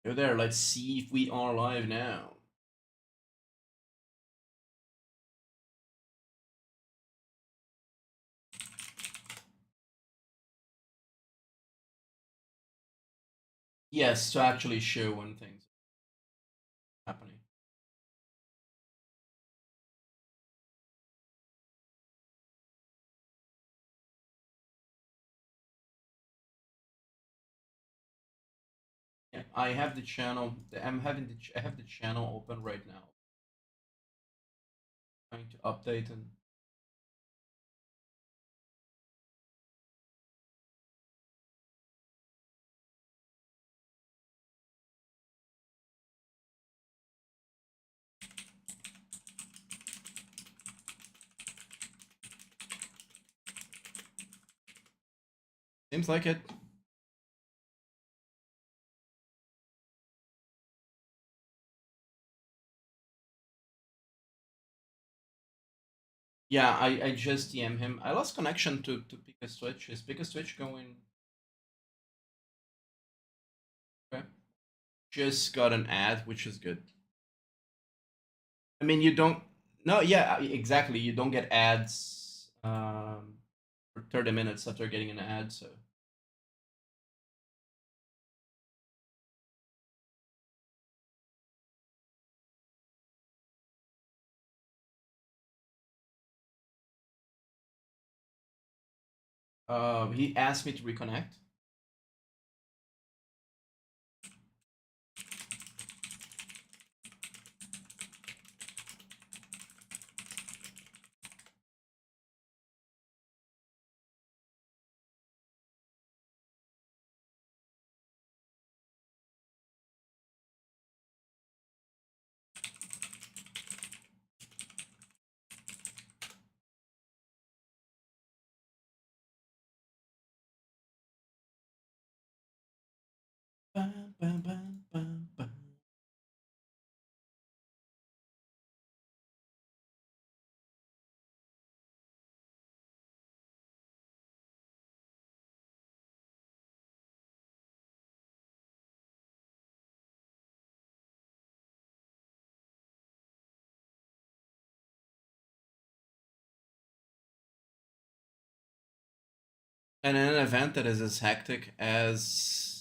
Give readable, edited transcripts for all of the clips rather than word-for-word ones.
Yo there, let's see if we are live now. Yes, to actually show when things are happening. Yeah, I have the channel. I have the channel open right now. Trying to update and seems like it. Yeah, I just DM him. I lost connection to Pika's Twitch. Is Pika's Twitch going? Okay. Just got an ad, which is good. I mean, you don't. No, yeah, exactly. You don't get ads for 30 minutes after getting an ad, so. He asked me to reconnect. Bam, bam, bam, bam, bam. And in an event that is as hectic as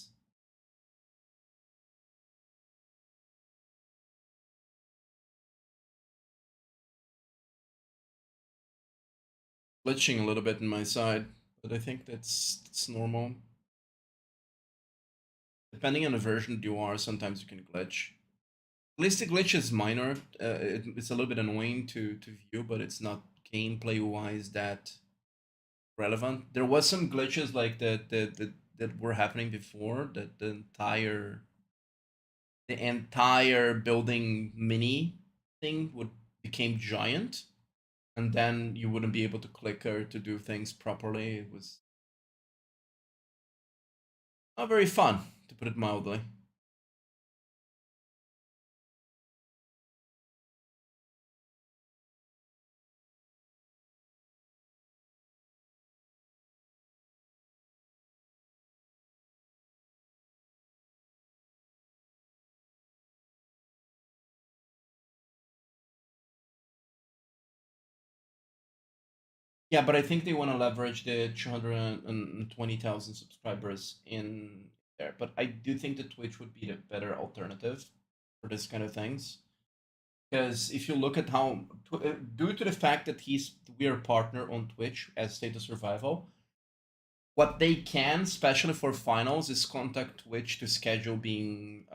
glitching a little bit in my side, but I think that's normal. Depending on the version you are, sometimes you can glitch. At least the glitch is minor. It's a little bit annoying to view, but it's not gameplay wise that relevant. There was some glitches like that were happening before that the entire building mini thing would became giant, and then you wouldn't be able to click or to do things properly. It was not very fun, to put it mildly. Yeah, but I think they want to leverage the 220,000 subscribers in there. But I do think that Twitch would be the better alternative for this kind of things. Because if you look at how, due to the fact that we're a partner on Twitch as State of Survival, what they can, especially for finals, is contact Twitch to schedule being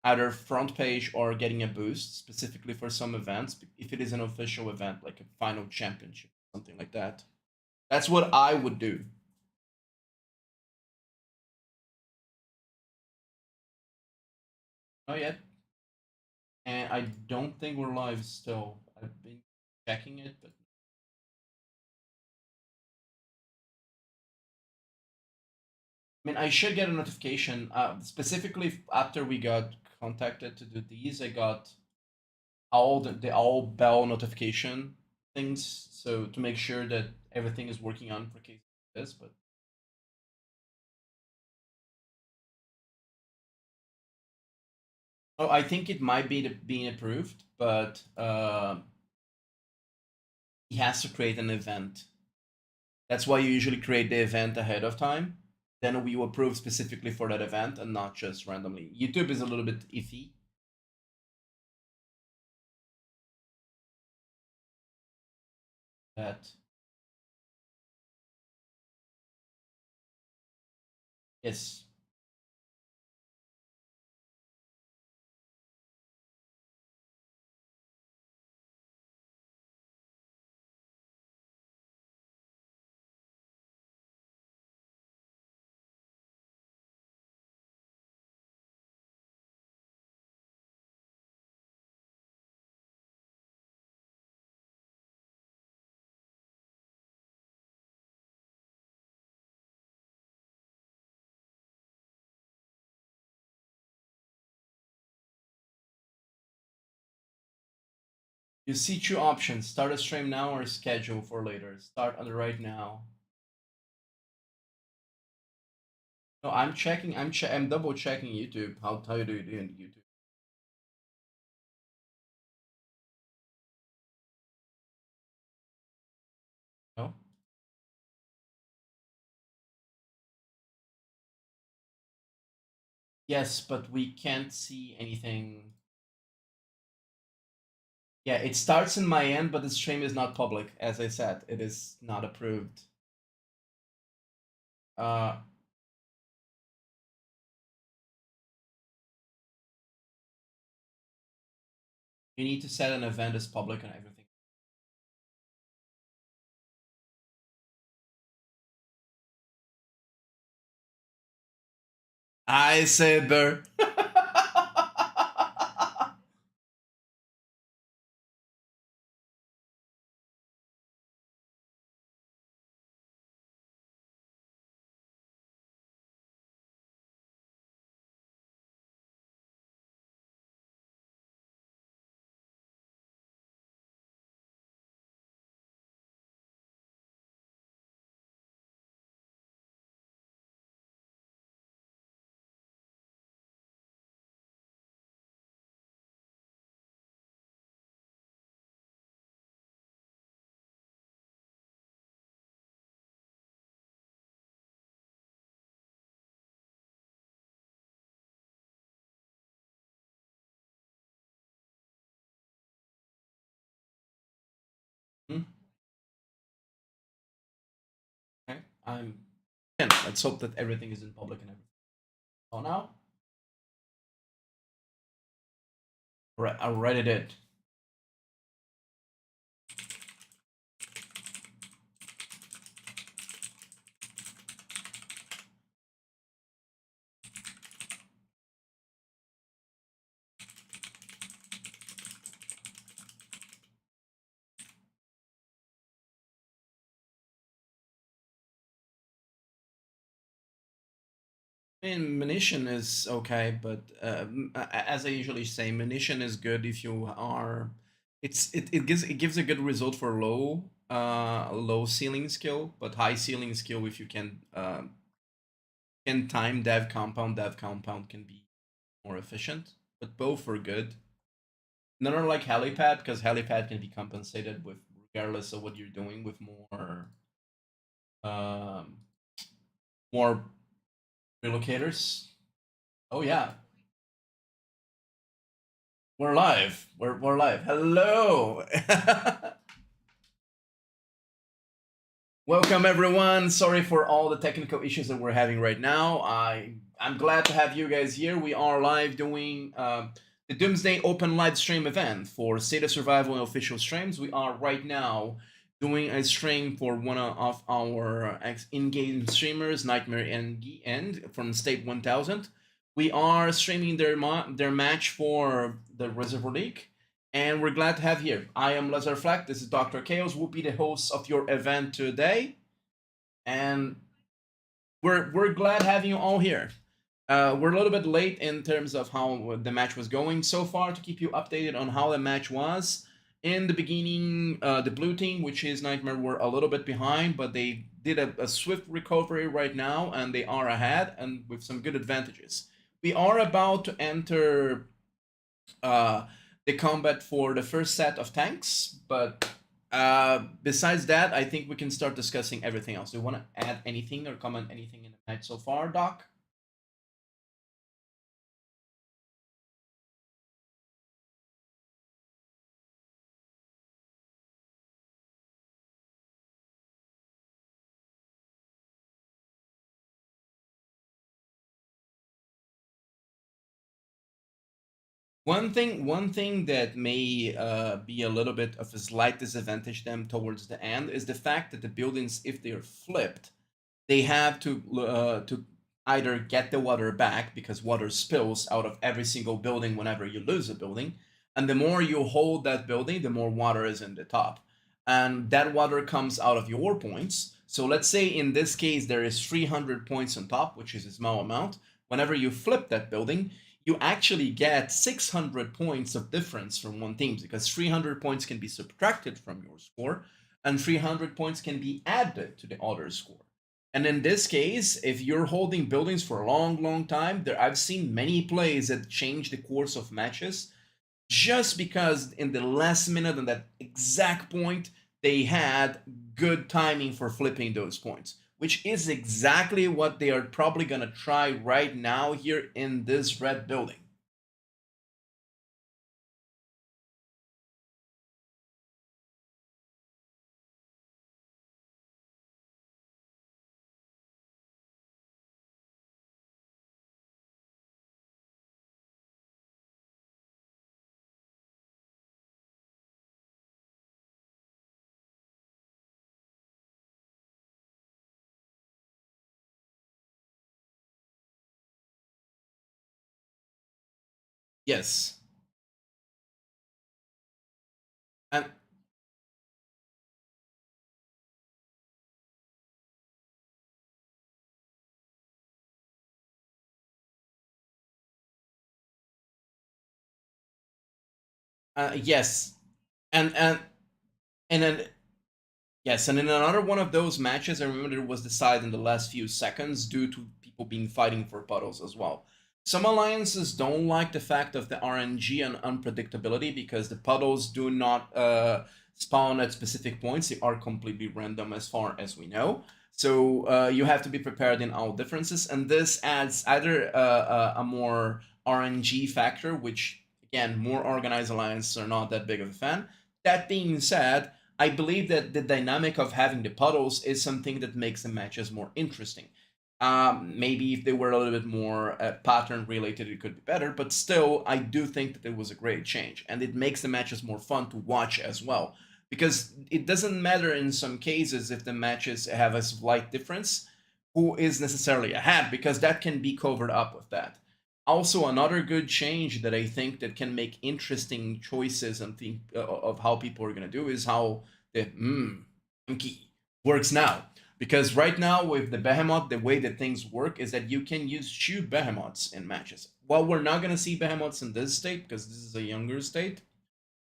either front page or getting a boost specifically for some events if it is an official event like a final championship, something like that. That's what I would do. Not yet. And I don't think we're live still. I've been checking it, but I mean, I should get a notification. Specifically after we got contacted to do these, I got all the all bell notification things, so to make sure that everything is working on for case of this. But Oh, I think it might be being approved, but he has to create an event. That's why you usually create the event ahead of time. Then we will approve specifically for that event and not just randomly. YouTube is a little bit iffy. That yes. You see two options: start a stream now or schedule for later. Start on the right now. No, I'm checking. I'm double checking YouTube. How do you do in YouTube? No. Yes, but we can't see anything. Yeah, it starts in my end, but the stream is not public. As I said, it is not approved. Uh, you need to set an event as public and everything. I said, Burr. Hmm? Okay, I'm. Let's hope that everything is in public and everything. Oh, now? Right, I already did. I mean, munition is okay, but as I usually say, munition is good if you are. It gives a good result for low ceiling skill, but high ceiling skill if you can time dev compound can be more efficient. But both are good. None are like helipad because helipad can be compensated with regardless of what you're doing with um, more relocators. Oh yeah, we're live. We're live. Hello. Welcome everyone. Sorry for all the technical issues that we're having right now. I'm glad to have you guys here. We are live doing the Doomsday Open live stream event for State of Survival and official streams. We are right now doing a stream for one of our in-game streamers, Nightmare End from State 1000. We are streaming their match for the Reservoir League, and we're glad to have here. I am Lezardfleck. This is DoctorChaoR. Will be the host of your event today, and we're glad having you all here. We're a little bit late in terms of how the match was going so far. To keep you updated on how the match was, in the beginning, the blue team, which is Nightmare, were a little bit behind, but they did a swift recovery right now, and they are ahead and with some good advantages. We are about to enter uh, the combat for the first set of tanks. But besides that, I think we can start discussing everything else. Do you want to add anything or comment anything in the match so far, Doc? One thing that may be a little bit of a slight disadvantage them towards the end is the fact that the buildings, if they're flipped, they have to either get the water back because water spills out of every single building whenever you lose a building, and the more you hold that building, the more water is in the top, and that water comes out of your points. So let's say in this case there is 300 points on top, which is a small amount. Whenever you flip that building, you actually get 600 points of difference from one team because 300 points can be subtracted from your score and 300 points can be added to the other score. And in this case, if you're holding buildings for a long, long time, I've seen many plays that change the course of matches just because in the last minute on that exact point, they had good timing for flipping those points, which is exactly what they are probably going to try right now here in this red building. Yes. And yes. And and then yes, and in another one of those matches, I remember it was decided in the last few seconds due to people being fighting for puddles as well. Some alliances don't like the fact of the RNG and unpredictability because the puddles do not spawn at specific points. They are completely random as far as we know. So you have to be prepared in all differences, and this adds either a more RNG factor, which again, more organized alliances are not that big of a fan. That being said, I believe that the dynamic of having the puddles is something that makes the matches more interesting. Maybe if they were a little bit more pattern related, it could be better. But still, I do think that it was a great change, and it makes the matches more fun to watch as well. Because it doesn't matter in some cases if the matches have a slight difference, who is necessarily ahead, because that can be covered up with that. Also, another good change that I think that can make interesting choices and think of how people are going to do is how the key works now. Because right now with the behemoth, the way that things work is that you can use two behemoths in matches. While we're not going to see behemoths in this state because this is a younger state,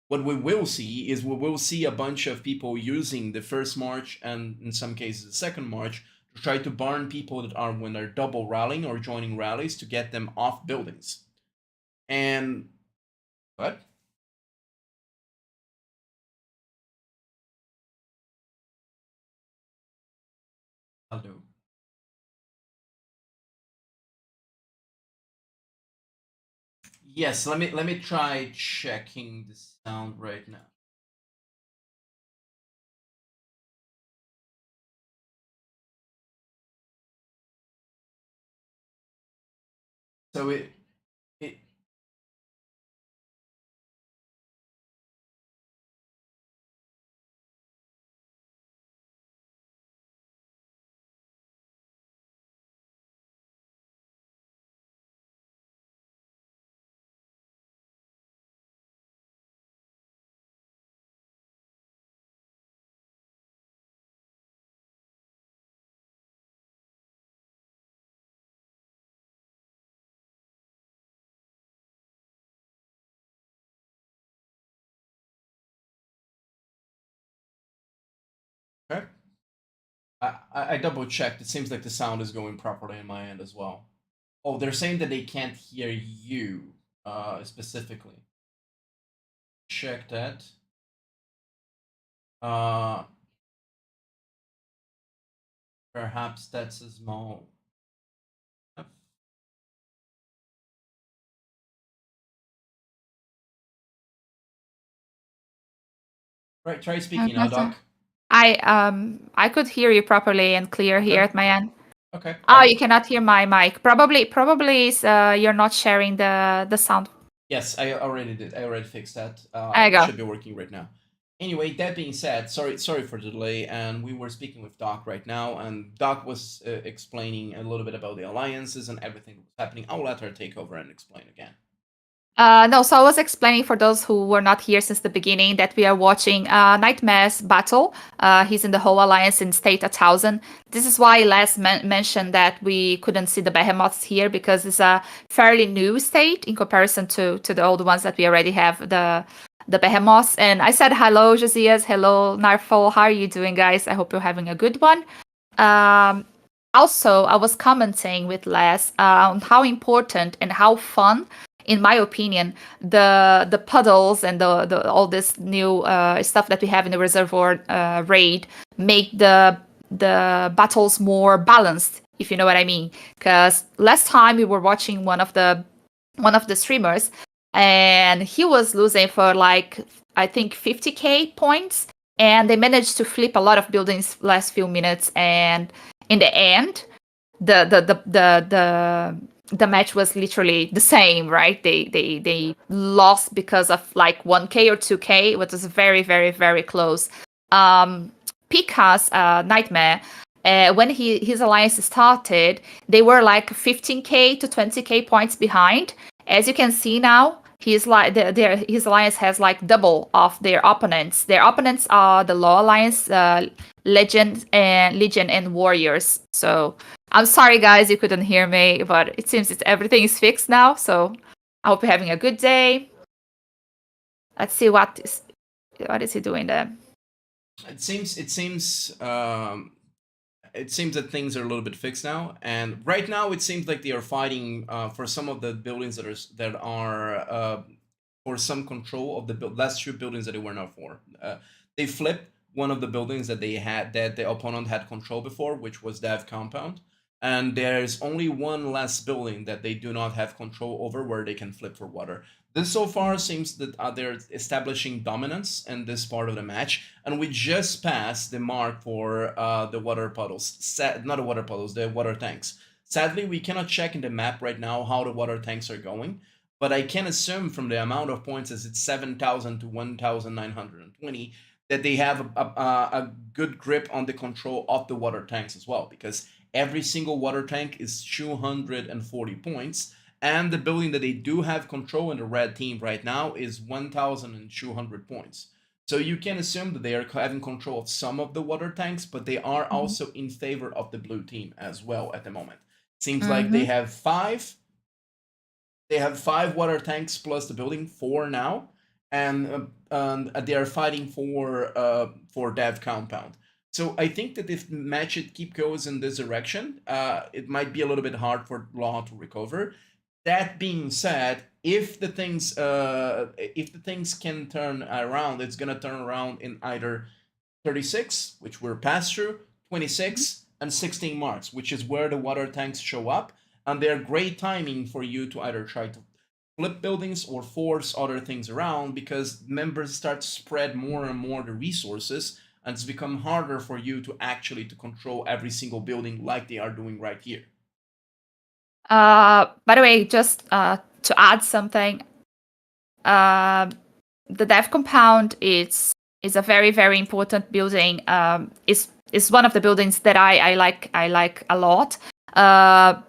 what we will see is we will see a bunch of people using the first march and in some cases the second march to try to burn people that are when they're double rallying or joining rallies to get them off buildings. And what? I'll do. Yes, let me try checking the sound right now. So it okay. I double checked. It seems like the sound is going properly in my end as well. Oh, they're saying that they can't hear you specifically. check that. Perhaps that's a small. Right, try speaking now, Doc. I could hear you properly and clear here at my end. Okay. Oh, you cannot hear my mic. Probably is you're not sharing the sound. Yes, I already did. I already fixed that. There you It go. should be working right now. Anyway, that being said, sorry for the delay, and we were speaking with Doc right now, and Doc was explaining a little bit about the alliances and everything that was happening. I'll let her take over and explain again. No, so I was explaining for those who were not here since the beginning that we are watching Nightmare's battle. He's in the whole alliance in state 1000. This is why Les mentioned that we couldn't see the behemoths here because it's a fairly new state in comparison to the old ones that we already have, the behemoths. And I said hello, Josias. Hello, Narfol. How are you doing, guys? I hope you're having a good one. Also, I was commenting with Les on how important and how fun, in my opinion, the puddles and the all this new stuff that we have in the reservoir raid make the battles more balanced, if you know what I mean. Because last time we were watching one of the streamers, and he was losing for like I think 50k points, and they managed to flip a lot of buildings last few minutes, and in the end, the match was literally the same, right? They lost because of like 1k or 2k, which was very very very close. Pika's Nightmare, when his alliance started, they were like 15k to 20k points behind. As you can see now, he's like his alliance has like double of their opponents. Their opponents are the Law Alliance, Legion and Warriors. So I'm sorry, guys, you couldn't hear me, but it seems everything is fixed now. So I hope you're having a good day. Let's see what is he doing there. It seems that things are a little bit fixed now, and right now it seems like they are fighting for some of the buildings that are for some control of the last two buildings that they were not for. They flipped one of the buildings that they had that the opponent had control before, which was Dev Compound, and there's only one less building that they do not have control over where they can flip for water. This so far seems that they're establishing dominance in this part of the match, and we just passed the mark for the water puddles. Not the water puddles, the water tanks. Sadly, we cannot check in the map right now how the water tanks are going, but I can assume from the amount of points as it's 7,000 to 1,920 that they have a good grip on the control of the water tanks as well, because every single water tank is 240 points, and the building that they do have control in the red team right now is 1,200 points. So you can assume that they are having control of some of the water tanks, but they are also in favor of the blue team as well at the moment. Seems like they have five. They have 5 water tanks plus the building, 4 now, and they are fighting for Dev Compound. So I think that if match it keep goes in this direction, it might be a little bit hard for Law to recover. That being said, if the things can turn around, it's gonna turn around in either 36, which we're past through, 26, and 16 marks, which is where the water tanks show up, and they're great timing for you to either try to flip buildings or force other things around, because members start to spread more and more the resources, and it's become harder for you to actually to control every single building like they are doing right here. By the way, just to add something, the Dev Compound is a very very important building. Is one of the buildings that I like a lot.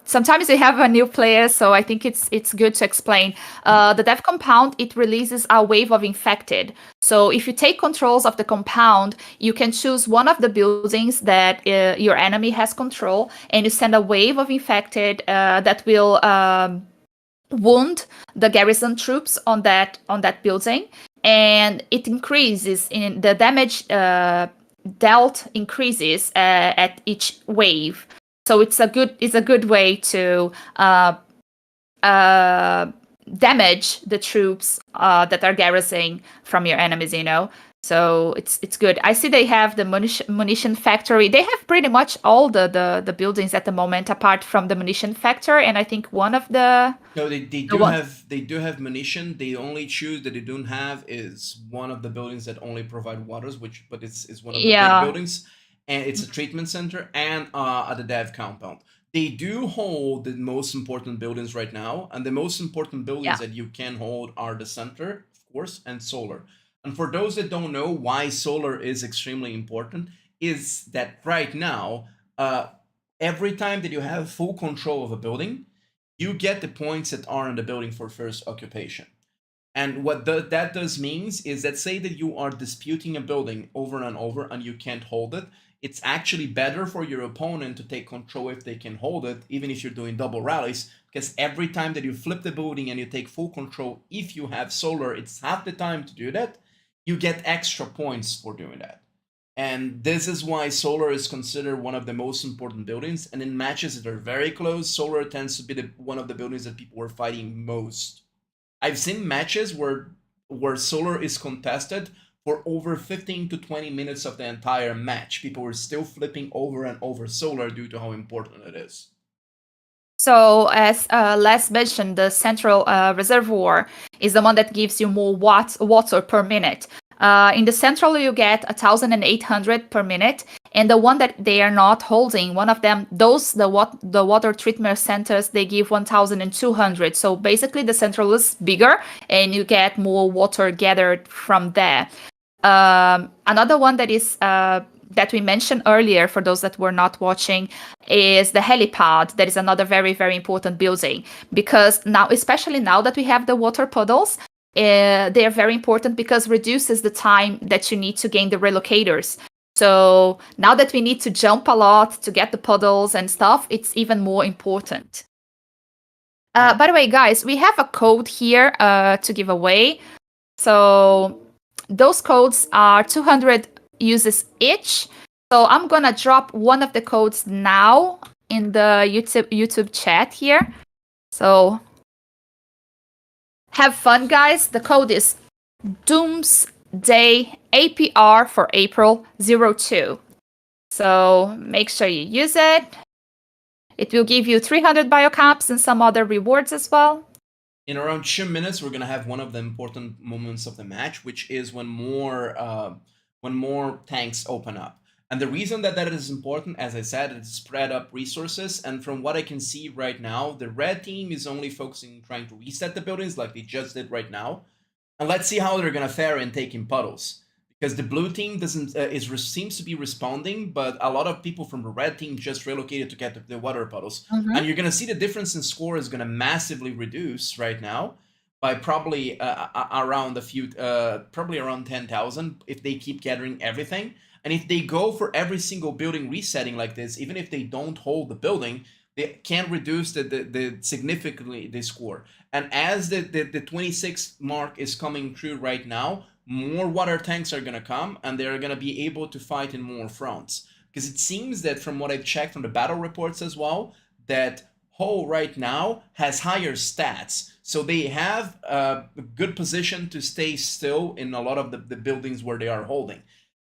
Sometimes we have a new player, so I think it's good to explain. The Dev Compound, it releases a wave of infected. So if you take controls of the compound, you can choose one of the buildings that your enemy has control, and you send a wave of infected that will wound the garrison troops on that building, and it increases in the damage dealt increases at each wave. So it's a good way to damage the troops that are garrisoning from your enemies, So it's good. I see they have the munition factory. They have pretty much all the buildings at the moment, apart from the munition factory, and I think one of the No, they do have munition. The only choose that they don't have is one of the buildings that only provide waters, but it's one of the big buildings, and it's a treatment center and at the dev compound. They do hold the most important buildings right now, and the most important buildings that you can hold are the center, of course, and solar. And for those that don't know why solar is extremely important, is that right now, every time that you have full control of a building, you get the points that are in the building for first occupation. And what that does means is that say that you are disputing a building over and over and you can't hold it, it's actually better for your opponent to take control if they can hold it, even if you're doing double rallies, because every time that you flip the building and you take full control, if you have solar, it's half the time to do that, you get extra points for doing that. And this is why solar is considered one of the most important buildings. And in matches that are very close, solar tends to be one of the buildings that people are fighting most. I've seen matches where solar is contested for over 15 to 20 minutes of the entire match. People were still flipping over and over solar due to how important it is. So as Les mentioned, the central reservoir is the one that gives you more water per minute. In the central, you get 1,800 per minute, and the one that they are not holding, one of them, the water treatment centers, they give 1,200. So basically, the central is bigger, and you get more water gathered from there. Another one that is that we mentioned earlier, for those that were not watching, is the helipad. That is another very, very important building, because now, especially now that we have the water puddles, they are very important because reduces the time that you need to gain the relocators. So now that we need to jump a lot to get the puddles and stuff, it's even more important. By the way, guys, we have a code here to give away. So those codes are 200 uses each. So I'm gonna drop one of the codes now in the YouTube chat here. So have fun, guys. The code is Doomsday APR for April 02. So make sure you use it. It will give you 300 biocaps and some other rewards as well. In around 2 minutes, we're going to have one of the important moments of the match, which is when more tanks open up. And the reason that is important, as I said, is spread up resources. And from what I can see right now, the red team is only focusing on trying to reset the buildings like they just did right now. And let's see how they're going to fare in taking puddles. Because the blue team seems to be responding, but a lot of people from the red team just relocated to get the water puddles. Mm-hmm. And you're going to see the difference in score is going to massively reduce right now by probably around probably around 10,000 if they keep gathering everything. And if they go for every single building resetting like this, even if they don't hold the building, they can reduce the significantly the score. And as the 26 mark is coming through right now, more water tanks are going to come, and they're going to be able to fight in more fronts. Because it seems that from what I've checked from the battle reports as well, that Ho right now has higher stats. So they have a good position to stay still in a lot of the buildings where they are holding.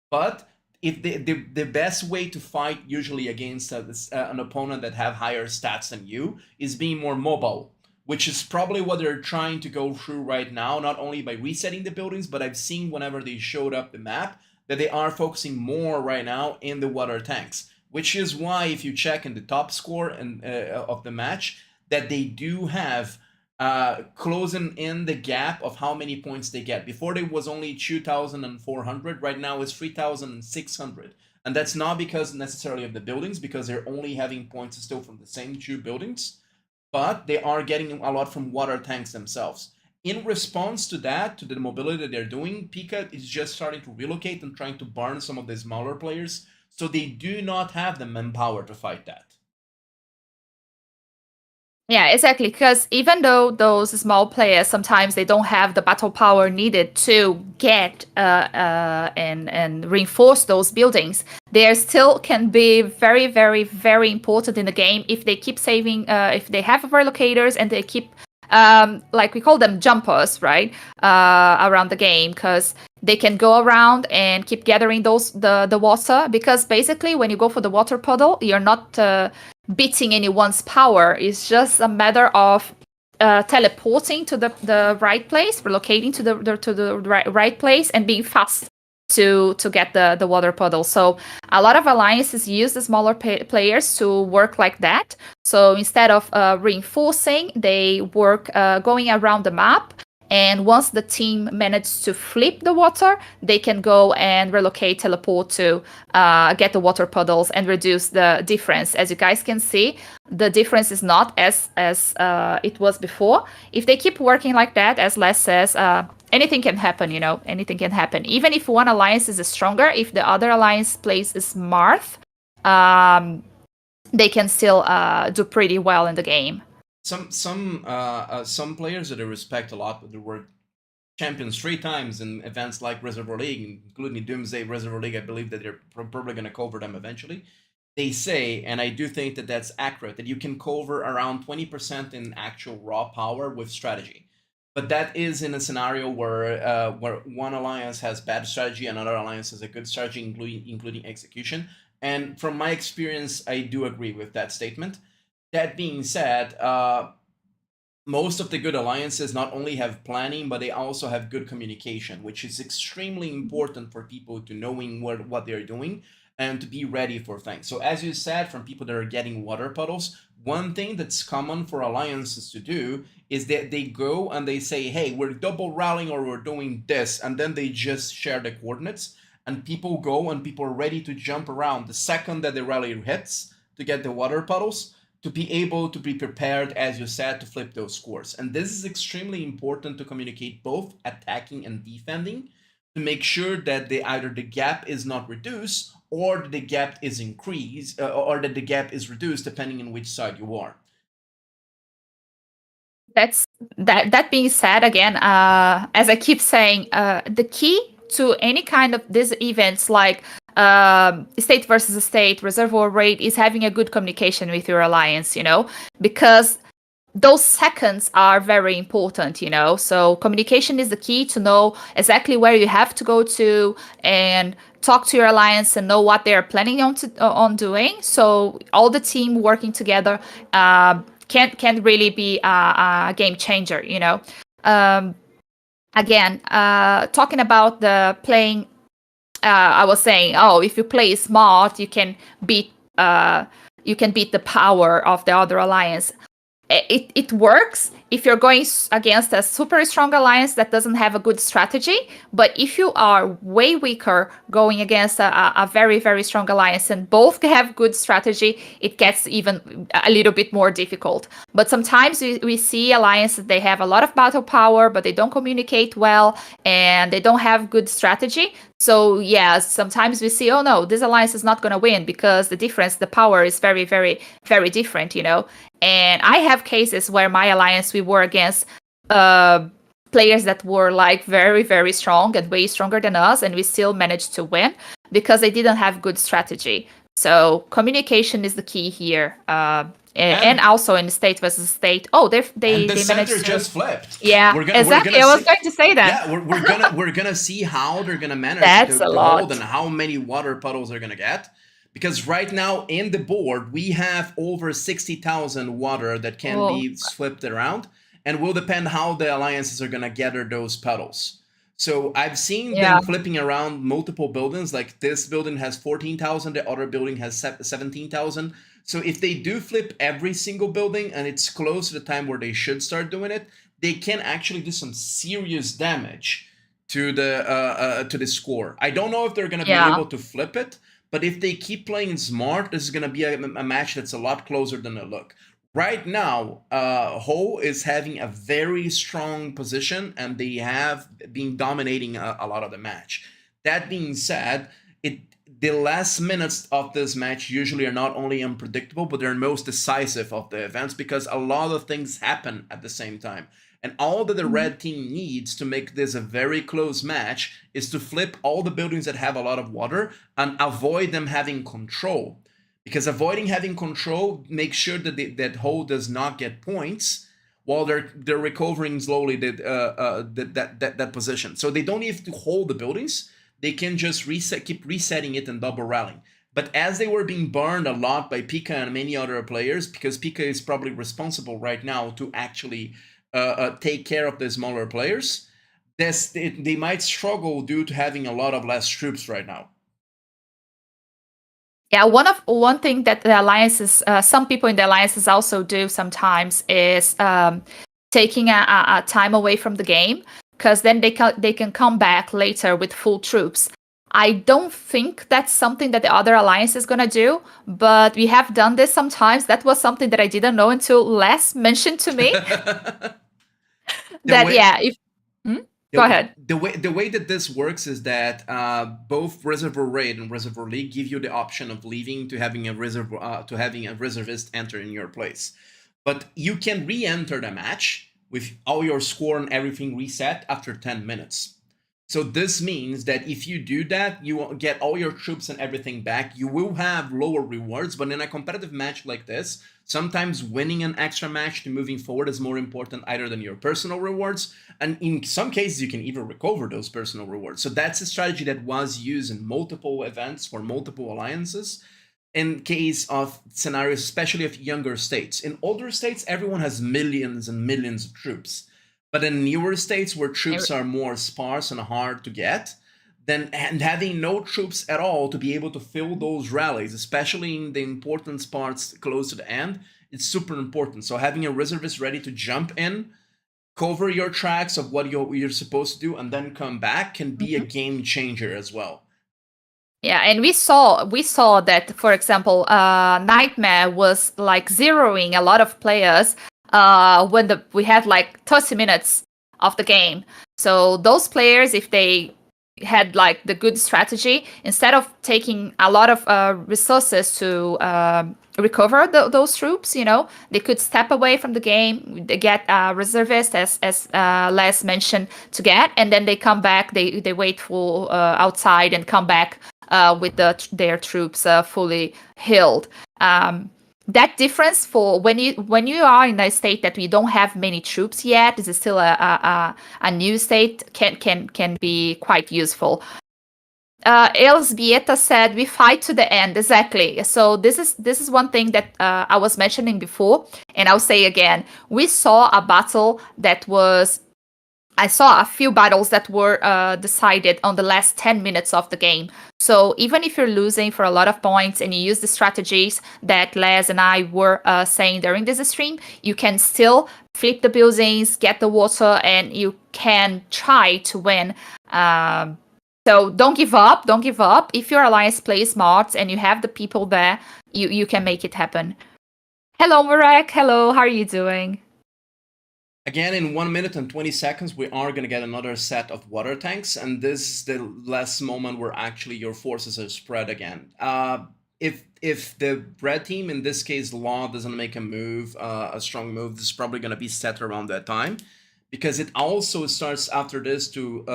But if the best way to fight usually against an opponent that have higher stats than you is being more mobile, which is probably what they're trying to go through right now, not only by resetting the buildings, but I've seen whenever they showed up the map that they are focusing more right now in the water tanks, which is why if you check in the top score of the match, that they do have closing in the gap of how many points they get. Before there was only 2,400, right now it's 3,600. And that's not because necessarily of the buildings, because they're only having points still from the same 2 buildings, but they are getting a lot from water tanks themselves. In response to that, to the mobility that they're doing, Pika is just starting to relocate and trying to burn some of the smaller players, so they do not have the manpower to fight that. Yeah, exactly. Because even though those small players, sometimes they don't have the battle power needed to get and reinforce those buildings, they still can be very, very, very important in the game if they keep saving, if they have relocators and they keep like we call them jumpers, right? Around the game, because they can go around and keep gathering the water. Because basically, when you go for the water puddle, you're not beating anyone's power. It's just a matter of teleporting to the right place, relocating to the right place, and being fast to get the water puddle. So a lot of alliances use the smaller players to work like that. So instead of reinforcing, they work going around the map. And once the team manages to flip the water, they can go and relocate, teleport to get the water puddles and reduce the difference. As you guys can see, the difference is not as it was before. If they keep working like that, as Les says, anything can happen, anything can happen. Even if one alliance is stronger, if the other alliance plays smart, they can still do pretty well in the game. Some players that I respect a lot, but they were champions 3 times in events like Reservoir League, including Doomsday, Reservoir League. I believe that they're probably going to cover them eventually. They say, and I do think that that's accurate, that you can cover around 20% in actual raw power with strategy. But that is in a scenario where one alliance has bad strategy, another alliance has a good strategy, including execution. And from my experience, I do agree with that statement. That being said, most of the good alliances not only have planning, but they also have good communication, which is extremely important for people to knowing what they're doing and to be ready for things. So as you said, from people that are getting water puddles, one thing that's common for alliances to do is that they go and they say, hey, we're double rallying or we're doing this, and then they just share the coordinates, and people go and people are ready to jump around the second that the rally hits to get the water puddles, to be able to be prepared, as you said, to flip those scores. And this is extremely important to communicate both attacking and defending, to make sure that either the gap is not reduced or the gap is increased, or that the gap is reduced depending on which side you are. That being said, again, as I keep saying, the key to any kind of these events like state versus state, reservoir raid, is having a good communication with your alliance, because those seconds are very important, so communication is the key to know exactly where you have to go to and talk to your alliance and know what they're planning on doing. So all the team working together can really be a game changer, again, talking about the playing, I was saying, if you play smart, you can beat the power of the other alliance. It works if you're going against a super strong alliance that doesn't have a good strategy. But if you are way weaker going against a very, very strong alliance and both have good strategy, it gets even a little bit more difficult. But sometimes we see alliances, they have a lot of battle power, but they don't communicate well and they don't have good strategy. So yeah, sometimes we see, oh no, this alliance is not going to win because the power is very, very, very different, And I have cases where my alliance, we were against players that were like very, very strong and way stronger than us, and we still managed to win because they didn't have good strategy. So communication is the key here. And also in state versus state. They center just flipped. Yeah, exactly. I was going to say that. Yeah, we're gonna see how they're gonna manage to hold and how many water puddles they're gonna get. Because right now in the board, we have over 60,000 water that can be flipped around, and will depend how the alliances are going to gather those puddles. So I've seen them flipping around multiple buildings, like this building has 14,000, the other building has 17,000. So if they do flip every single building and it's close to the time where they should start doing it, they can actually do some serious damage to the score. I don't know if they're going to be able to flip it, but if they keep playing smart, this is going to be a match that's a lot closer than it look. Right now, Ho is having a very strong position, and they have been dominating a lot of the match. That being said, the last minutes of this match usually are not only unpredictable, but they're most decisive of the events because a lot of things happen at the same time. And all that the red team needs to make this a very close match is to flip all the buildings that have a lot of water and avoid them having control. Because avoiding having control makes sure that Ho does not get points, while they're recovering slowly that position. So they don't have to hold the buildings. They can just keep resetting it and double rallying. But as they were being burned a lot by Pika and many other players, because Pika is probably responsible right now to actually take care of the smaller players, they might struggle due to having a lot of less troops right now. Yeah, one thing that the alliances, some people in the alliances also do sometimes is taking a time away from the game, because then they can come back later with full troops. I don't think that's something that the other alliance is gonna do, but we have done this sometimes. That was something that I didn't know until Les mentioned to me. Go ahead. The way that this works is that both Reservoir Raid and Reservoir League give you the option of leaving to having a reservist enter in your place, but you can re-enter the match with all your score and everything reset after 10 minutes. So this means that if you do that, you will get all your troops and everything back. You will have lower rewards, but in a competitive match like this, sometimes winning an extra match to moving forward is more important either than your personal rewards. And in some cases, you can even recover those personal rewards. So that's a strategy that was used in multiple events for multiple alliances in case of scenarios, especially of younger states. In older states, everyone has millions and millions of troops. But in newer states where troops are more sparse and hard to get, and having no troops at all to be able to fill those rallies, especially in the important parts close to the end, it's super important. So having a reservist ready to jump in, cover your tracks of what you're supposed to do, and then come back can be a game changer as well. Yeah, and we saw that, for example, Nightmare was like zeroing a lot of players when we had like 30 minutes of the game. So those players, if they had like the good strategy, instead of taking a lot of resources to recover those troops, they could step away from the game, they get reservist, as Les mentioned, to get, and then they come back, they wait for outside and come back with their troops fully healed. That difference for when you are in a state that we don't have many troops yet, this is still a new state, can be quite useful. Elsbieta said, "We fight to the end." Exactly. So this is one thing that I was mentioning before, and I'll say again. We saw a battle that was. I saw a few battles that were decided on the last 10 minutes of the game. So even if you're losing for a lot of points and you use the strategies that Les and I were saying during this stream, you can still flip the buildings, get the water, and you can try to win. So don't give up. Don't give up. If your alliance plays smart and you have the people there, you can make it happen. Hello, Marek. Hello. How are you doing? Again, in 1 minute and 20 seconds, we are going to get another set of water tanks, and this is the last moment where actually your forces are spread again. If the red team, in this case Law, doesn't make a move, a strong move, this is probably going to be set around that time, because it also starts after this to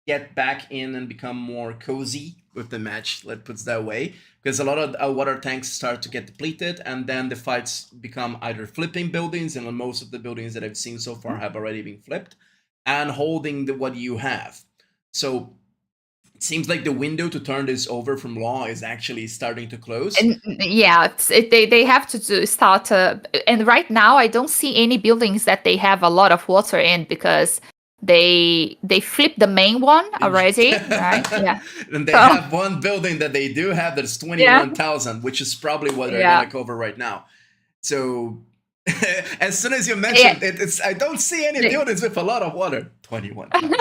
get back in and become more cozy with the match, let's put it that way, because a lot of water tanks start to get depleted, and then the fights become either flipping buildings, and most of the buildings that I've seen so far have already been flipped, and holding what you have. So it seems like the window to turn this over from Law is actually starting to close. And yeah, they have to start. And right now, I don't see any buildings that they have a lot of water in, because they flip the main one already, right? Yeah. And they have one building that they do have that's 21,000, which is probably what they're going to cover right now. So as soon as you mentioned it, I don't see any buildings with a lot of water. 21,000.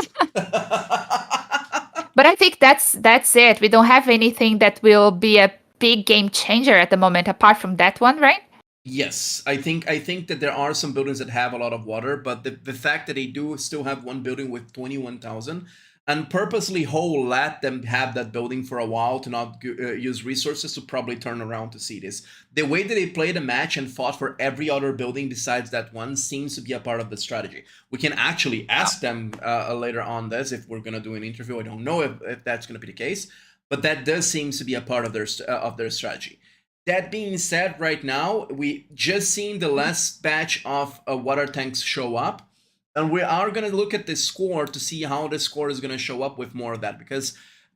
But I think that's it. We don't have anything that will be a big game changer at the moment, apart from that one, right? Yes, I think that there are some buildings that have a lot of water, but the fact that they do still have one building with 21,000, and purposely let them have that building for a while to not use resources to probably turn around to see this. The way that they played a match and fought for every other building besides that one seems to be a part of the strategy. We can actually ask them later on this if we're going to do an interview. I don't know if that's going to be the case, but that does seem to be a part of their strategy. That being said, right now we just seen the last batch of water tanks show up, and we are gonna look at the score to see how the score is gonna show up with more of that, because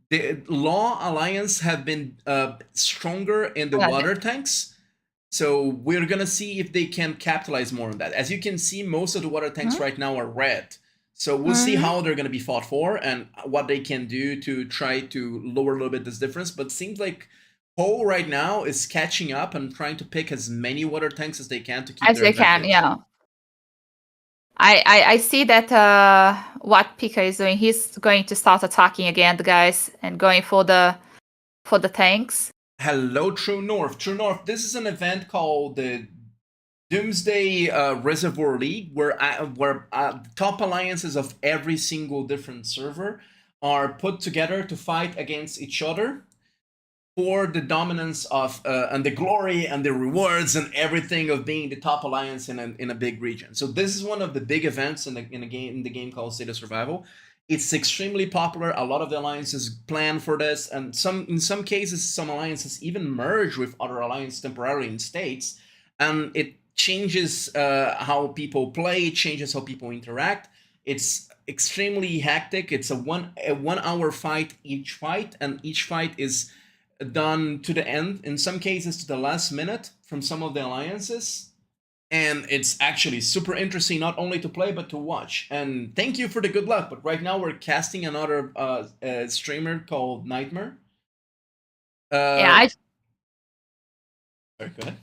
the Law Alliance have been stronger in the water tanks. So we're gonna see if they can capitalize more on that. As you can see, most of the water tanks right now are red. So we'll see how they're gonna be fought for and what they can do to try to lower a little bit this difference. But it seems like Ho right now is catching up and trying to pick as many water tanks as they can to keep As their they can, advantage. yeah. I see that what Pika is doing. He's going to start attacking again, the guys, and going for the tanks. Hello, True North. True North, this is an event called the Doomsday Reservoir League, where top alliances of every single different server are put together to fight against each other for the dominance of and the glory and the rewards and everything of being the top alliance in a big region. So this is one of the big events in the game called State of Survival. It's extremely popular. A lot of the alliances plan for this, and in some cases, some alliances even merge with other alliances temporarily in states, and it changes how people play. It changes how people interact. It's extremely hectic. It's a 1 hour fight each fight, and each fight is done to the end, in some cases to the last minute from some of the alliances. And it's actually super interesting, not only to play but to watch. And thank you for the good luck. But right now we're casting another streamer called Nightmare. Yeah, Sorry, go ahead.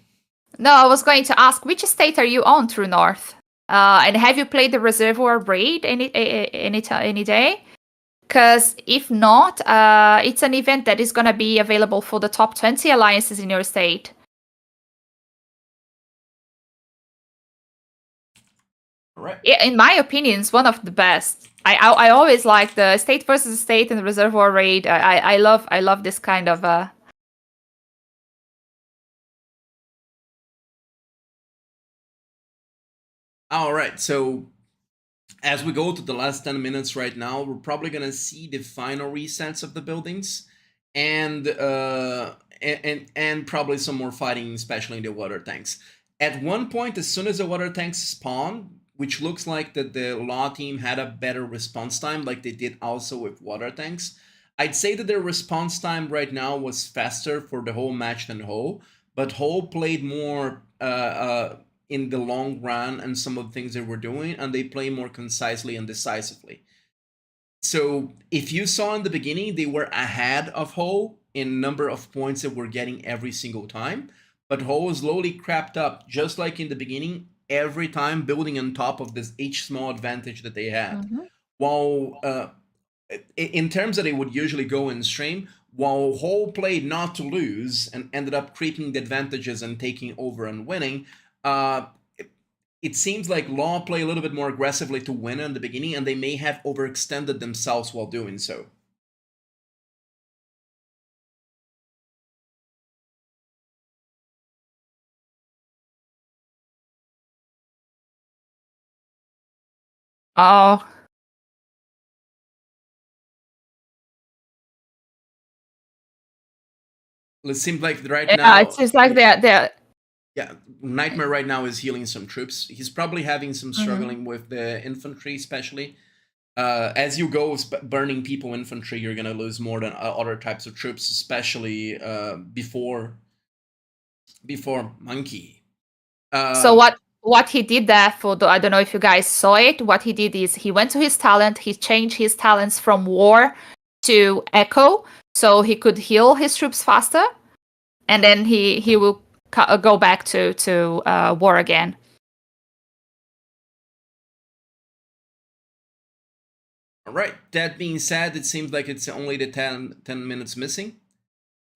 No, I was going to ask, which state are you on, True North? And have you played the Reservoir raid any day? Because if not, it's an event that is going to be available for the top 20 alliances in your state. Right. In my opinion, it's one of the best. I always like the state versus state and the Reservoir raid. I love this kind of All right, so as we go to the last 10 minutes right now, we're probably gonna see the final resets of the buildings, and probably some more fighting, especially in the water tanks. At one point, as soon as the water tanks spawn, which looks like that the Law team had a better response time, like they did also with water tanks. I'd say that their response time right now was faster for the whole match than Ho, but Ho played more in the long run and some of the things they were doing, and they play more concisely and decisively. So if you saw in the beginning, they were ahead of Ho in number of points that we're getting every single time, but Ho slowly crept up, just like in the beginning, every time building on top of this each small advantage that they had. While in terms that they would usually go in stream, while Ho played not to lose and ended up creeping the advantages and taking over and winning, it seems like Law play a little bit more aggressively to win in the beginning, and they may have overextended themselves while doing so. Oh. It seems like right Yeah, now, it seems like they're yeah, Nightmare right now is healing some troops. He's probably having some struggling with the infantry, especially. As you go burning people infantry, you're gonna lose more than other types of troops, especially before Monkey. So what he did there I don't know if you guys saw it. What he did is he went to his talent. He changed his talents from War to Echo, so he could heal his troops faster, and then he will go back to War again. All right. That being said, it seems like it's only the 10 minutes missing.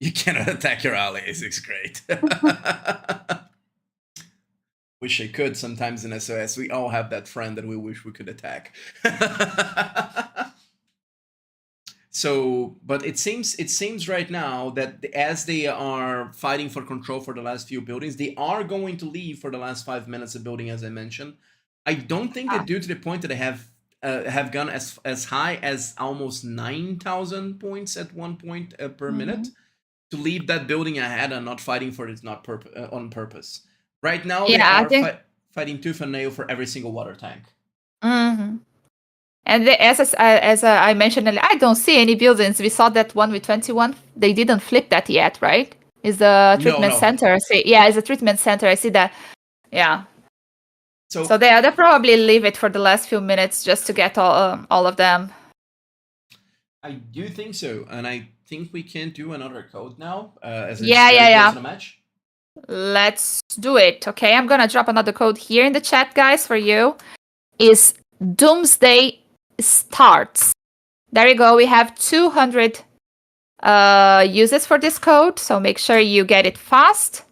You cannot attack your allies. It's great. Wish I could sometimes in SOS. We all have that friend that we wish we could attack. So, but it seems right now that as they are fighting for control for the last few buildings, they are going to leave for the last 5 minutes of building, as I mentioned. I don't think that due to the point that they have gone as high as almost 9,000 points at one point per minute. to leave that building ahead and not fighting for it is not on purpose. Right now, they Yeah, I are think. fighting tooth and nail for every single water tank. Hmm. And as I mentioned earlier, I don't see any buildings. We saw that one with 21. They didn't flip that yet, right? Is the No, treatment no. center? Yeah, it's a treatment center. I see that. Yeah. So So they probably leave it for the last few minutes just to get all of them. I do think so, and I think we can do another code now, as it's Yeah, very yeah, close yeah. to the match. Let's do it. Okay, I'm gonna drop another code here in the chat, guys, for you. Is Doomsday starts. There you go. We have 200 uses for this code, so make sure you get it fast.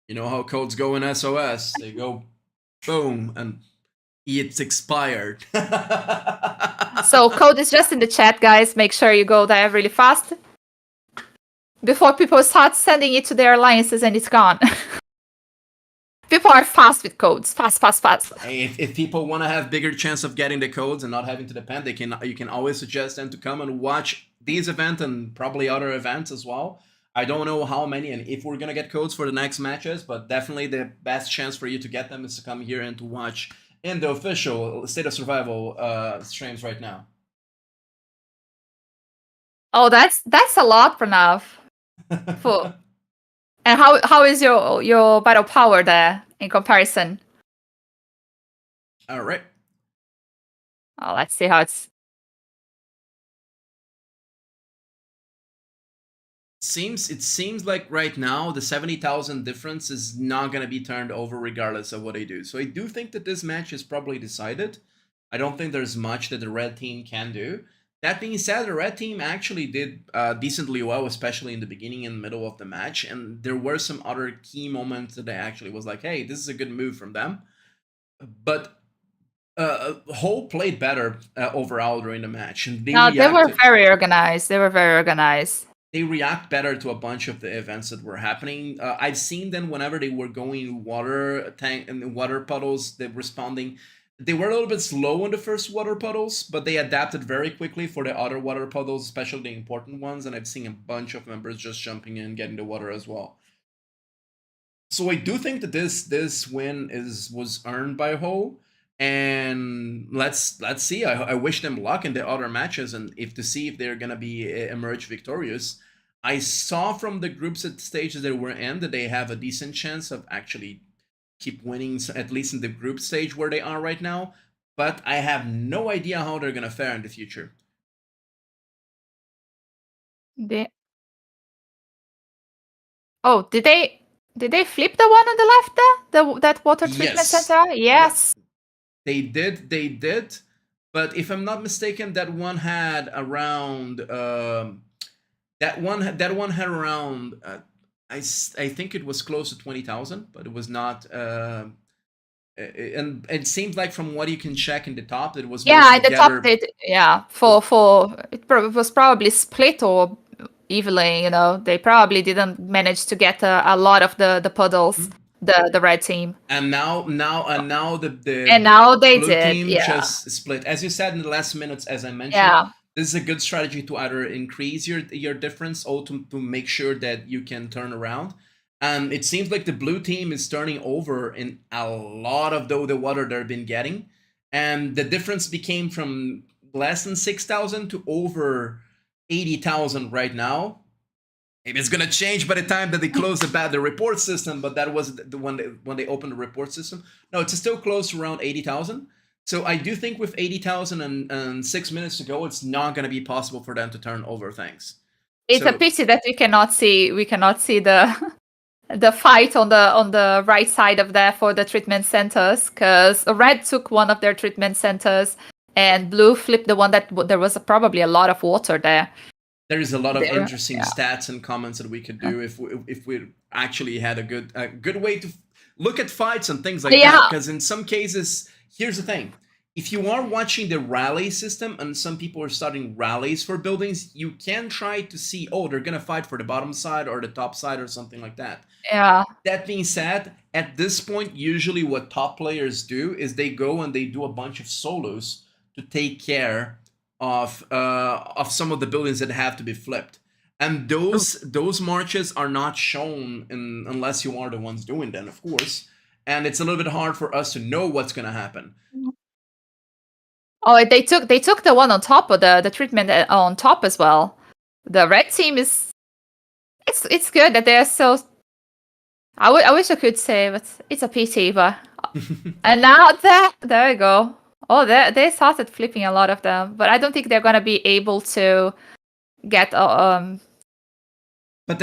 You know how codes go in SOS? They go boom and it's expired. So code is just in the chat, guys. Make sure you go there really fast before people start sending it to their alliances and it's gone. People are fast with codes. Fast. If people want to have bigger chance of getting the codes and not having to depend, you can always suggest them to come and watch these events and probably other events as well. I don't know how many and if we're gonna get codes for the next matches, but definitely the best chance for you to get them is to come here and to watch in the official State of Survival streams right now. Oh, that's a lot, Pranav. And how is your battle power there in comparison? All right. Oh, let's see how it's. It seems like right now the 70,000 difference is not going to be turned over regardless of what they do. So I do think that this match is probably decided. I don't think there's much that the red team can do. That being said, the red team actually did decently well, especially in the beginning and middle of the match. And there were some other key moments that I actually was like, hey, this is a good move from them. But Whole played better overall during the match. And they were very organized. They react better to a bunch of the events that were happening. I've seen them whenever they were going water tank and water puddles. They're responding. They were a little bit slow in the first water puddles, but they adapted very quickly for the other water puddles, especially the important ones. And I've seen a bunch of members just jumping in, getting the water as well. So I do think that this win was earned by Ho. And let's see. I wish them luck in the other matches, and to see if they're gonna be emerge victorious. I saw from the groups at stages that we're in that they have a decent chance of actually keep winning, at least in the group stage where they are right now. But I have no idea how they're gonna fare in the future. Oh, did they flip the one on the left there? That water treatment center? Yes. They did. But if I'm not mistaken, that one had around that one had around I think it was close to 20,000, but it was not and it seems like from what you can check in the top, it was at the top for it was probably split or evenly. They probably didn't manage to get a lot of the puddles. The red team. And now the and now they blue did team just split. As you said in the last minutes, as I mentioned, this is a good strategy to either increase your difference or to make sure that you can turn around. And it seems like the blue team is turning over in a lot of the water they've been getting. And the difference became from less than 6,000 to over 80,000 right now. Maybe it's gonna change by the time that they close the report system, but that was the when they opened the report system. No, it's still close to around 80,000. So I do think with 80,000 and 6 minutes to go, it's not gonna be possible for them to turn over things. It's a pity that we cannot see the the fight on the right side of there for the treatment centers, because red took one of their treatment centers and blue flipped the one that there was probably a lot of water there. There is a lot of interesting stats and comments that we could do if we actually had a good way to look at fights and things like that. Because in some cases, here's the thing: if you are watching the rally system and some people are starting rallies for buildings, you can try to see, oh, they're gonna fight for the bottom side or the top side or something like that. Yeah. That being said, at this point, usually what top players do is they go and they do a bunch of solos to take care of some of the buildings that have to be flipped. And those marches are not shown unless you are the ones doing them, of course. And it's a little bit hard for us to know what's going to happen. Oh, they took the one on top of the treatment on top as well. The red team is it's good that they're so. I wish I could say, but it's a pity. But and now there we go. Oh, they started flipping a lot of them, but I don't think they're gonna be able to get But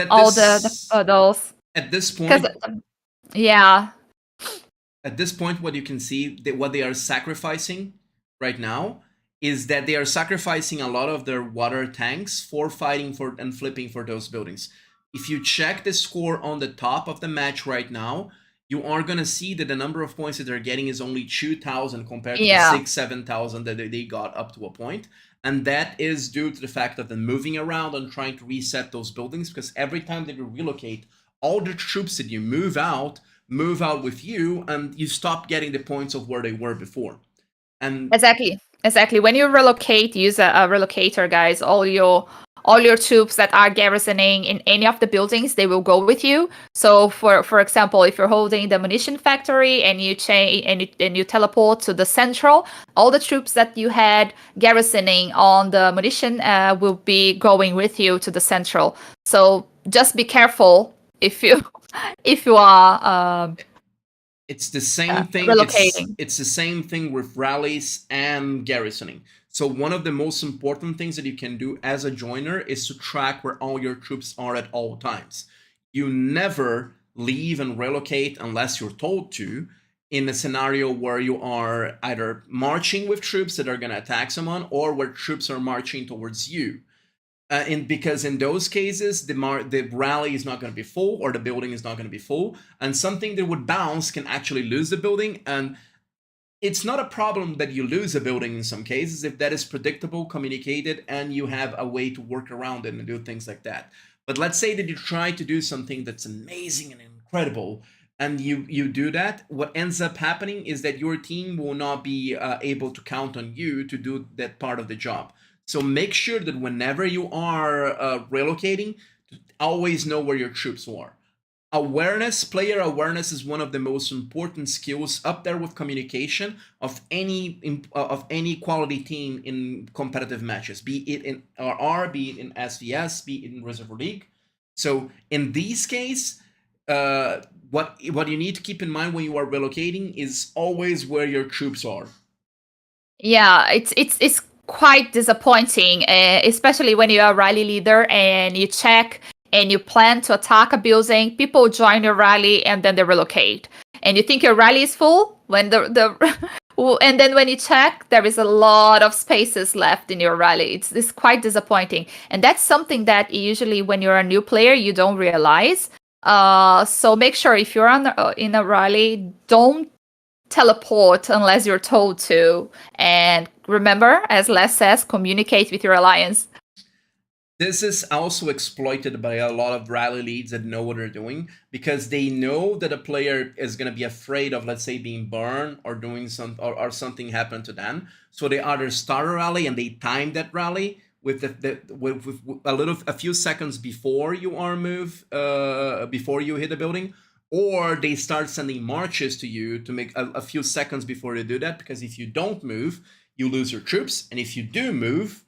all those at this because point, yeah, at this point, what you can see that what they are sacrificing right now is that they are sacrificing a lot of their water tanks for fighting for and flipping for those buildings. If you check the score on the top of the match right now, you are gonna see that the number of points that they're getting is only 2,000 compared to the yeah, 7,000 that they got up to a point. And that is due to the fact of them moving around and trying to reset those buildings, because every time that you relocate, all the troops that you move out with you, and you stop getting the points of where they were before. And exactly. When you relocate, use a relocator, guys. All your troops that are garrisoning in any of the buildings, they will go with you. So, for example, if you're holding the munition factory and you and you teleport to the central, all the troops that you had garrisoning on the munition will be going with you to the central. So just be careful if you if you are it's the same thing. relocating. It's the same thing with rallies and garrisoning. So one of the most important things that you can do as a joiner is to track where all your troops are at all times. You never leave and relocate unless you're told to, in a scenario where you are either marching with troops that are going to attack someone or where troops are marching towards you. Because in those cases, the rally is not going to be full or the building is not going to be full, and something that would bounce can actually lose the building. And it's not a problem that you lose a building in some cases if that is predictable, communicated, and you have a way to work around it and do things like that. But let's say that you try to do something that's amazing and incredible, and you do that. What ends up happening is that your team will not be able to count on you to do that part of the job. So make sure that whenever you are relocating, always know where your troops are. Player awareness is one of the most important skills, up there with communication, of any quality team in competitive matches, be it in RR, be it in SVS, be it in Reservoir League. So in these case, what you need to keep in mind when you are relocating is always where your troops are. Yeah, it's quite disappointing, especially when you are a rally leader and you check and you plan to attack a building. People join your rally and then they relocate, and you think your rally is full when the and then when you check, there is a lot of spaces left in your rally. It's quite disappointing, and that's something that usually when you're a new player you don't realize. So make sure if you're in a rally, don't teleport unless you're told to. And remember, as Les says, communicate with your alliance. This is also exploited by a lot of rally leads that know what they're doing, because they know that a player is going to be afraid of, let's say, being burned or doing or something happen to them. So they either start a rally and they time that rally with with a few seconds before you are before you hit the building, or they start sending marches to you to make a few seconds before they do that, because if you don't move, you lose your troops, and if you do move,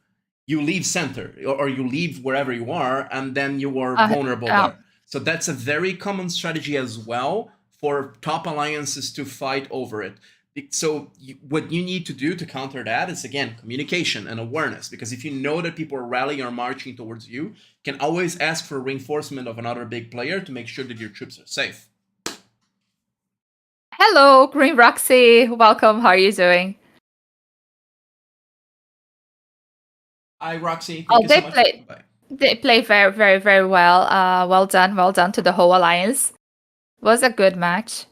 you leave center or you leave wherever you are, and then you are vulnerable there. So that's a very common strategy as well for top alliances to fight over it. So what you need to do to counter that is, again, communication and awareness, because if you know that people are rallying or marching towards you, you can always ask for reinforcement of another big player to make sure that your troops are safe. Hello, Green Roxy. Welcome. How are you doing? Hi, Roxy. Thank you so much. Bye. They play very, very, very well. Well done to the whole alliance. It was a good match.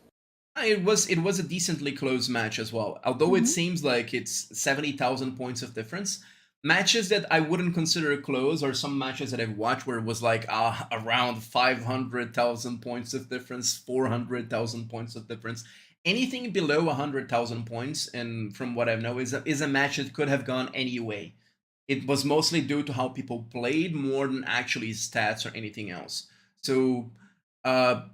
It was a decently close match as well. Although it seems like it's 70,000 points of difference. Matches that I wouldn't consider close are some matches that I've watched where it was like around 500,000 points of difference, 400,000 points of difference. Anything below 100,000 points, and from what I know, is a match that could have gone any way. it was mostly due to how people played more than actually stats or anything else. So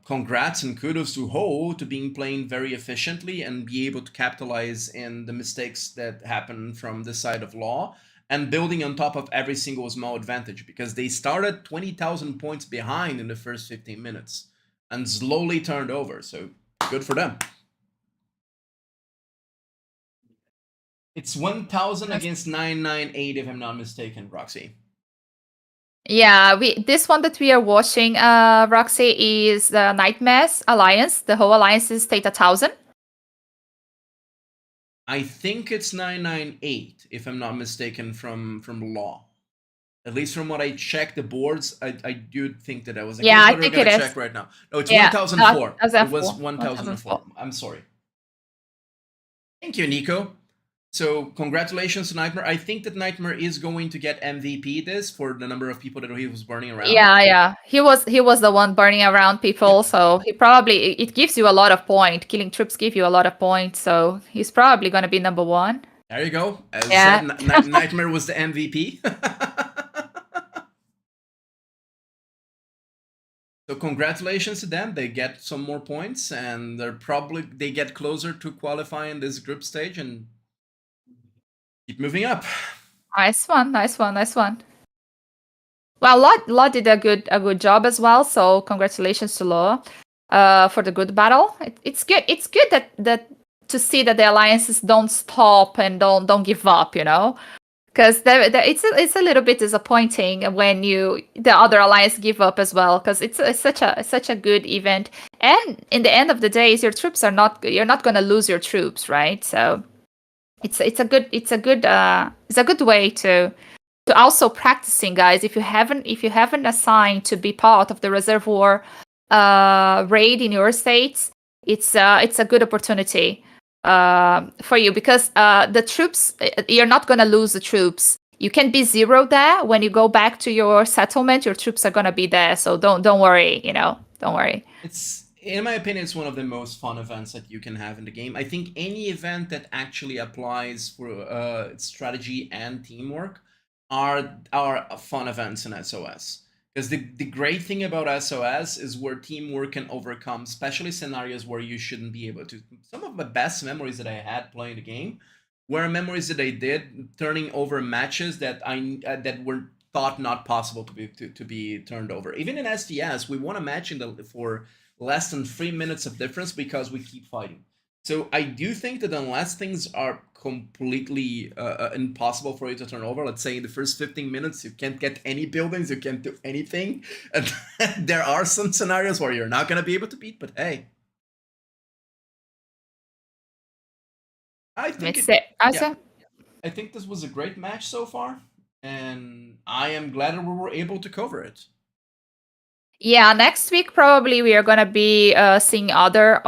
congrats and kudos to Ho to being playing very efficiently and be able to capitalize in the mistakes that happen from this side of law and building on top of every single small advantage, because they started 20,000 points behind in the first 15 minutes and slowly turned over. So good for them. It's 1,000 against 998, if I'm not mistaken, Roxy. Yeah, this one that we are watching, Roxy, is the Nightmares Alliance. The whole alliance is state 1,000. I think it's 998, if I'm not mistaken, from law. At least from what I checked the boards, I do think that was the case. I But we're think gonna it check is. right now. No, it's Yeah, 1,004. It was 1,004. 1,004. I'm sorry. Thank you, Nico. So congratulations to Nightmare. I think that Nightmare is going to get MVP this for the number of people that he was burning around. Yeah. He was the one burning around people, so he probably, it gives you a lot of point. Killing troops give you a lot of points, so he's probably gonna be number one. There you go. As Yeah. said, Nightmare was the MVP. So congratulations to them. They get some more points, and they get closer to qualifying this group stage and keep moving up. Nice one. Well, Law did a good job as well. So congratulations to Law for the good battle. It's good. It's good that to see that the alliances don't stop and don't give up. Because it's a little bit disappointing when the other alliance give up as well, because it's such a good event, and in the end of the day, your troops you're not going to lose your troops, right? So it's a good way to also practicing, guys. If you haven't assigned to be part of the Reservoir raid in your states, it's a good opportunity for you, because the troops, you're not going to lose the troops. You can be zero there. When you go back to your settlement, your troops are going to be there. So don't worry, don't worry. It's, in my opinion, it's one of the most fun events that you can have in the game. I think any event that actually applies for strategy and teamwork are fun events in SOS. Because the great thing about SOS is where teamwork can overcome, especially scenarios where you shouldn't be able to. Some of the best memories that I had playing the game were memories that I did turning over matches that that were thought not possible to be turned over. Even in SDS, we won a match for less than 3 minutes of difference because we keep fighting. So I do think that unless things are completely impossible for you to turn over, let's say in the first 15 minutes you can't get any buildings, you can't do anything, and there are some scenarios where you're not going to be able to beat, but hey. I think this was a great match so far, and I am glad that we were able to cover it. Yeah, next week probably we are gonna be seeing other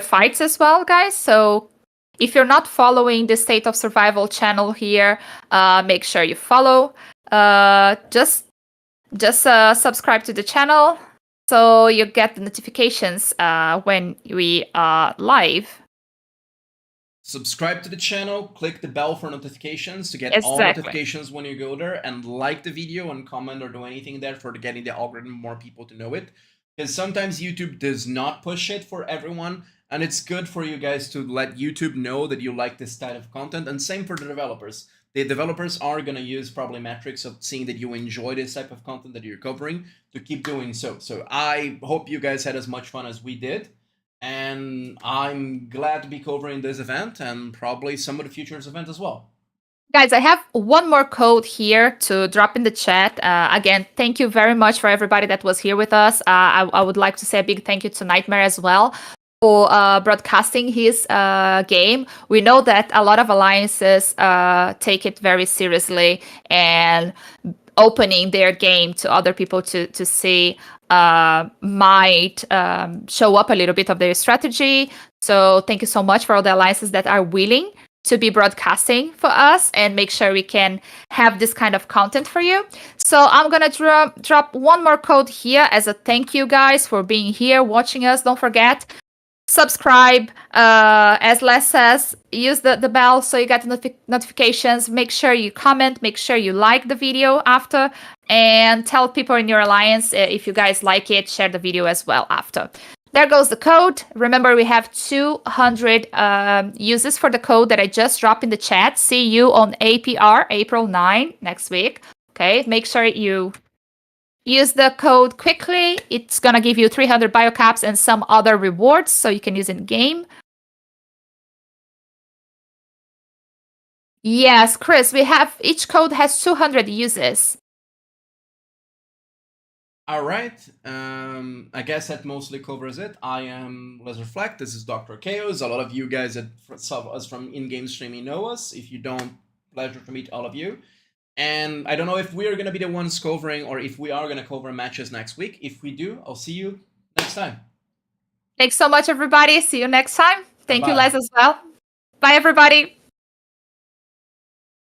fights as well, guys. So if you're not following the State of Survival channel here, make sure you follow. Just subscribe to the channel so you get the notifications when we are live. Subscribe to the channel, click the bell for notifications to get all notifications when you go there, and like the video and comment or do anything there for getting the algorithm more people to know it. Because sometimes YouTube does not push it for everyone, and it's good for you guys to let YouTube know that you like this type of content, and same for the developers. The developers are going to use probably metrics of seeing that you enjoy this type of content that you're covering to keep doing so. So I hope you guys had as much fun as we did. And I'm glad to be covering this event and probably some of the futures event as well. Guys, I have one more code here to drop in the chat. Again, thank you very much for everybody that was here with us. I would like to say a big thank you to Nightmare as well for broadcasting his game. We know that a lot of alliances take it very seriously and opening their game to other people to see might show up a little bit of their strategy. So thank you so much for all the alliances that are willing to be broadcasting for us and make sure we can have this kind of content for you. So I'm gonna drop one more code here as a thank you, guys, for being here watching us. Don't forget, subscribe, as Les says, use the bell so you get notifications. Make sure you comment, make sure you like the video after, and tell people in your alliance if you guys like it. Share the video as well after. There goes the code. Remember, we have 200 uses for the code that I just dropped in the chat. See you on APR, April 9, next week. Okay, make sure you use the code quickly. It's going to give you 300 biocaps and some other rewards, so you can use in game. Yes, Chris, each code has 200 uses. All right. I guess that mostly covers it. I am Lezardfleck. This is DoctorChaoR. A lot of you guys that saw us from in-game streaming know us. If you don't, pleasure to meet all of you. And I don't know if we're going to be the ones covering or if we are going to cover matches next week. If we do, I'll see you next time. Thanks so much, everybody. See you next time. Thank Bye-bye. you, Les, as well. Bye, everybody.